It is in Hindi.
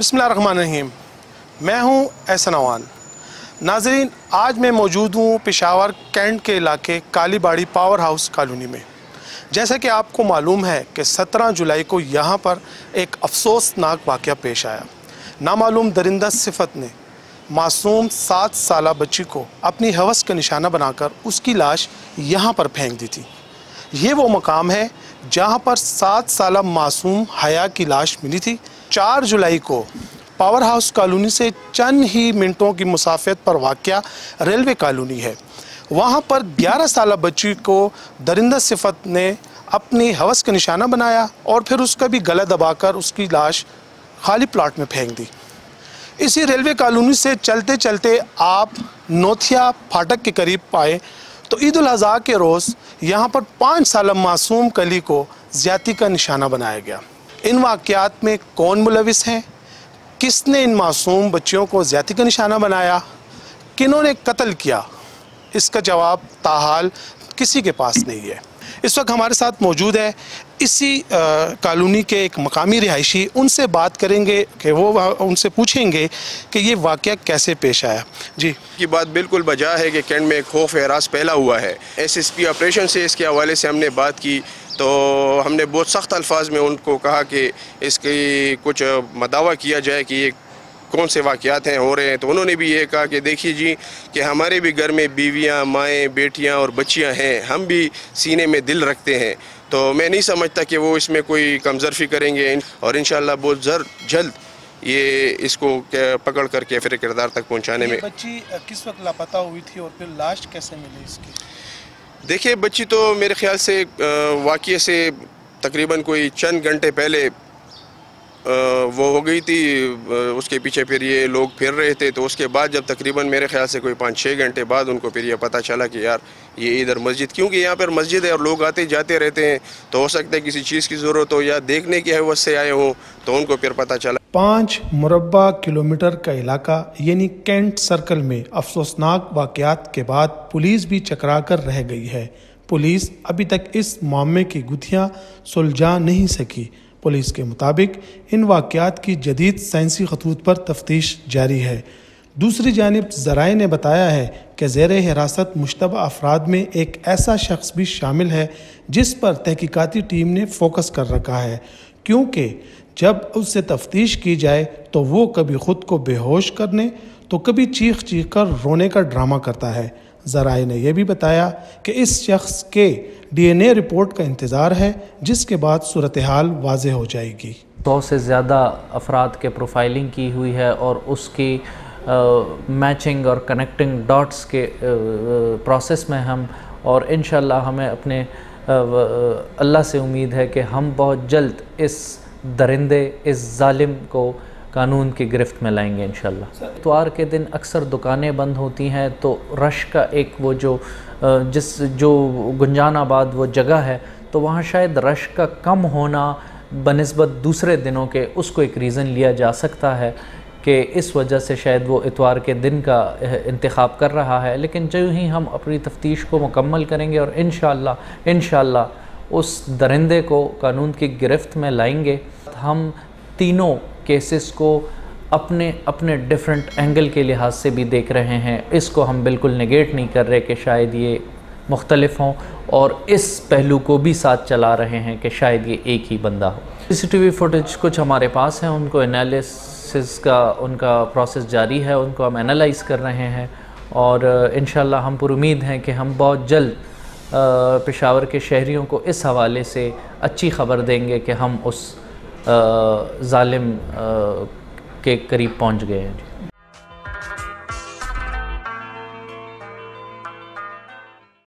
बिस्मिल्लाहिर्रहमानिर्रहीम। मैं हूं एहसन अवान। नाज़रीन, आज मैं मौजूद हूं पेशावर कैंट के इलाके कालीबाड़ी पावर हाउस कॉलोनी में। जैसा कि आपको मालूम है कि 17 जुलाई को यहां पर एक अफसोसनाक वाक़या पेश आया। नामालूम दरिंदा सिफत ने मासूम 7 साला बच्ची को अपनी हवस का निशाना बनाकर उसकी लाश यहां पर फेंक दी थी। ये वो मकाम है जहां पर 7 साला मासूम हया की लाश मिली थी। 4 जुलाई को पावर हाउस कॉलोनी से चंद ही मिनटों की मुसाफियत पर वाक़या रेलवे कॉलोनी है। वहां पर 11 साला बच्ची को दरिंदा सिफत ने अपनी हवस का निशाना बनाया और फिर उसका भी गला दबाकर उसकी लाश खाली प्लाट में फेंक दी। इसी रेलवे कॉलोनी से चलते चलते आप नोथिया फाटक के करीब आए तो ईद उल अज़हा के रोज़ यहाँ पर 5 साला मासूम कली को ज़्यादती का निशाना बनाया गया। इन वाक़यात में कौन मुलविस हैं, किसने इन मासूम बच्चियों को ज़्यादती का निशाना बनाया, किन्होंने कत्ल किया, इसका जवाब ताहाल किसी के पास नहीं है। इस वक्त हमारे साथ मौजूद है इसी कॉलोनी के एक मकामी रिहायशी। उनसे बात करेंगे कि वो उनसे पूछेंगे कि ये वाक़या कैसे पेश आया। जी की बात बिल्कुल बजा है कि कैंट में एक खौफ एहसास फैला हुआ है। SSP ऑपरेशन से इसके हवाले से हमने बात की तो हमने बहुत सख्त अल्फाज में उनको कहा कि इसकी कुछ मदावा किया जाए कि ये कौन से वाक़यात हैं हो रहे हैं। तो उन्होंने भी ये कहा कि देखिए जी कि हमारे भी घर में बीवियां, माएँ, बेटियां और बच्चियां हैं, हम भी सीने में दिल रखते हैं। तो मैं नहीं समझता कि वो इसमें कोई कमज़रफ़ी करेंगे और इंशाअल्लाह बहुत जल्द ये इसको पकड़ कर के फिर किरदार तक पहुँचाने में। बच्ची किस वक्त लापता हुई थी और फिर लाश कैसे मिली इसकी? देखिए, बच्ची तो मेरे ख़्याल से वाक़ये से तकरीबन कोई चंद घंटे पहले वो हो गई थी। उसके पीछे फिर ये लोग फिर रहे थे तो उसके बाद जब तकरीबन मेरे ख्याल से कोई 5-6 घंटे बाद उनको फिर ये पता चला कि यार ये इधर मस्जिद, क्योंकि यहाँ पर मस्जिद है और लोग आते जाते रहते हैं तो हो सकता है किसी चीज़ की ज़रूरत हो या देखने की हवस से आए हों तो उनको फिर पता चला। 5 मुरब्बा किलोमीटर का इलाका यानी कैंट सर्कल में अफसोसनाक वाक़यात के बाद पुलिस भी चकरा कर रह गई है। पुलिस अभी तक इस मामले की गुत्थियाँ सुलझा नहीं सकी। पुलिस के मुताबिक इन वाक़यात की जदीद साइंसी खतूत पर तफ्तीश जारी है। दूसरी जानिब ज़राए ने बताया है कि ज़ेर हिरासत मुश्तबा अफराद में एक ऐसा शख्स भी शामिल है जिस पर तहकीकाती टीम ने फोकस कर रखा है, क्योंकि जब उससे तफ्तीश की जाए तो वो कभी ख़ुद को बेहोश करने तो कभी चीख चीख कर रोने का ड्रामा करता है। ज़राए ने यह भी बताया कि इस शख्स के DNA रिपोर्ट का इंतज़ार है जिसके बाद सूरत हाल वाज़ेह हो जाएगी। 100 से ज़्यादा अफराद के प्रोफाइलिंग की हुई है और उसकी मैचिंग और कनेक्टिंग डॉट्स के प्रोसेस में हम, और इंशाल्लाह हमें अपने अल्लाह से उम्मीद है कि हम बहुत जल्द इस दरिंदे, इस जालिम को कानून की गिरफ्त में लाएंगे इंशाल्लाह। इतवार के दिन अक्सर दुकानें बंद होती हैं तो रश का एक वो जो गुंजानाबाद वो जगह है तो वहाँ शायद रश का कम होना बनिस्बत दूसरे दिनों के उसको एक रीज़न लिया जा सकता है कि इस वजह से शायद वो इतवार के दिन का इंतखाब कर रहा है। लेकिन जो ही हम अपनी तफ्तीश को मुकम्मल करेंगे और इंशाअल्लाह उस दरिंदे को कानून की गिरफ्त में लाएंगे। हम तीनों केसेस को अपने डिफरेंट एंगल के लिहाज से भी देख रहे हैं। इसको हम बिल्कुल नेगेट नहीं कर रहे कि शायद ये मुख्तलिफ हों और इस पहलू को भी साथ चला रहे हैं कि शायद ये एक ही बंदा हो। CCTV फुटेज कुछ हमारे पास है, उनको एनालिसिस का उनका प्रोसेस जारी है, उनको हम एनालाइज़ कर रहे हैं और इंशाल्लाह हम पुर उम्मीद हैं कि हम बहुत जल्द पेशावर के शहरियों को इस हवाले से अच्छी ख़बर देंगे कि हम उस जालिम के करीब पहुंच गए हैं।